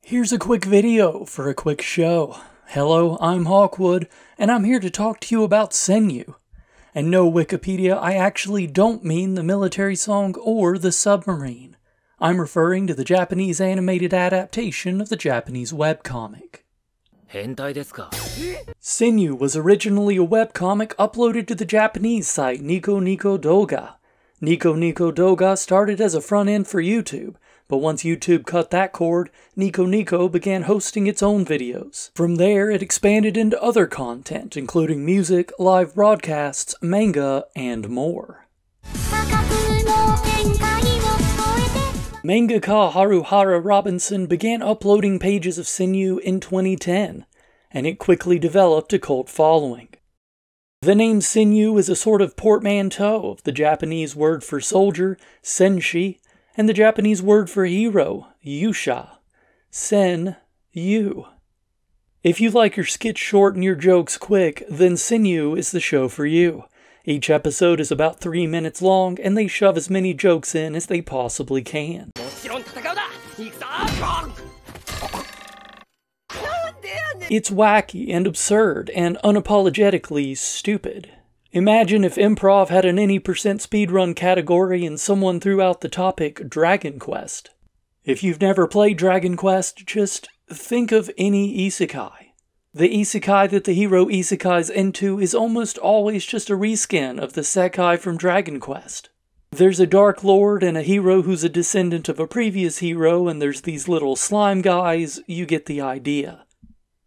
Here's a quick video for a quick show. Hello, I'm Hawkwood, and I'm here to talk to you about Senyu. And no, Wikipedia, I actually don't mean the military song or the submarine. I'm referring to the Japanese animated adaptation of the Japanese webcomic. Senyu was originally a webcomic uploaded to the Japanese site Nico Nico Doga. Nico Nico Doga started as a front end for YouTube, but once YouTube cut that cord, Nico Nico began hosting its own videos. From there, it expanded into other content, including music, live broadcasts, manga, and more. Mangaka Haruhara Robinson began uploading pages of Senyu in 2010, and it quickly developed a cult following. The name Senyu is a sort of portmanteau of the Japanese word for soldier, senshi, and the Japanese word for hero, yusha. Sen-yu. If you like your skits short and your jokes quick, then Senyu is the show for you. Each episode is about 3 minutes long, and they shove as many jokes in as they possibly can. It's wacky and absurd and unapologetically stupid. Imagine if improv had an any percent speedrun category and someone threw out the topic Dragon Quest. If you've never played Dragon Quest, just think of any isekai. The isekai that the hero isekais into is almost always just a reskin of the sekai from Dragon Quest. There's a Dark Lord and a hero who's a descendant of a previous hero, and there's these little slime guys. You get the idea.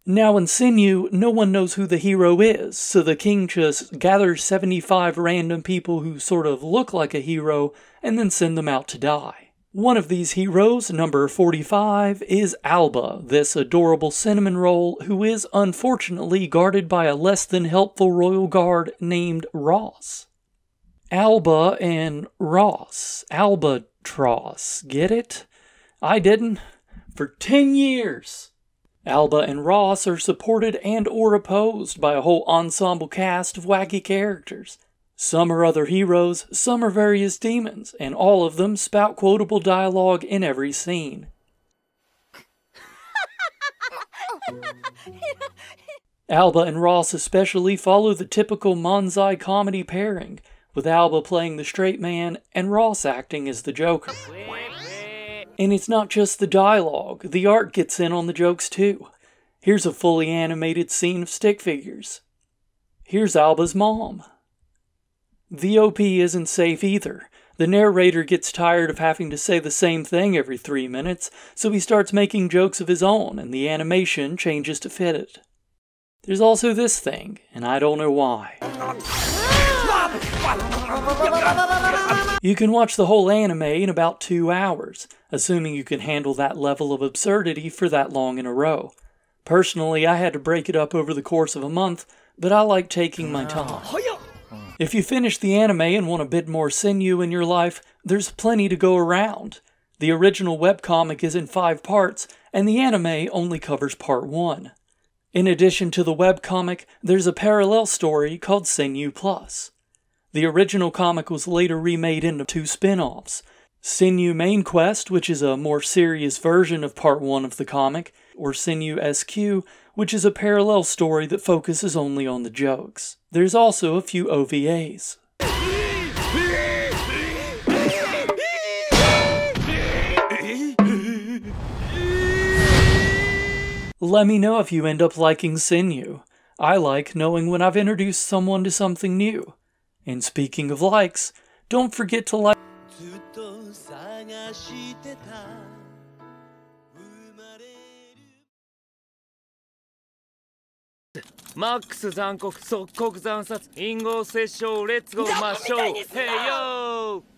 Now in Senyu, no one knows who the hero is, so the king just gathers 75 random people who sort of look like a hero and then send them out to die. One of these heroes, number 45, is Alba, this adorable cinnamon roll who is unfortunately guarded by a less than helpful royal guard named Ross. Alba and Ross. Albatross. Get it? I didn't. For 10 years. Alba and Ross are supported and or opposed by a whole ensemble cast of wacky characters. Some are other heroes, some are various demons, and all of them spout quotable dialogue in every scene. Alba and Ross especially follow the typical manzai comedy pairing, with Alba playing the straight man and Ross acting as the Joker. And it's not just the dialogue, the art gets in on the jokes too. Here's a fully animated scene of stick figures. Here's Alba's mom. The OP isn't safe either. The narrator gets tired of having to say the same thing every 3 minutes, so he starts making jokes of his own, and the animation changes to fit it. There's also this thing, and I don't know why. You can watch the whole anime in about 2 hours, assuming you can handle that level of absurdity for that long in a row. Personally, I had to break it up over the course of a month, but I like taking my time. If you finish the anime and want a bit more Senyu in your life, there's plenty to go around. The original webcomic is in 5 parts, and the anime only covers part 1. In addition to the webcomic, there's a parallel story called Senyu Plus. The original comic was later remade into 2 spin-offs. Senyu Main Quest, which is a more serious version of part 1 of the comic, or Senyu SQ, which is a parallel story that focuses only on the jokes. There's also a few OVAs. Let me know if you end up liking Senyu. I like knowing when I've introduced someone to something new. And speaking of likes, don't forget to like. Max 残酷即刻惨殺隠語殺傷レッツゴーマッショーヘイヨー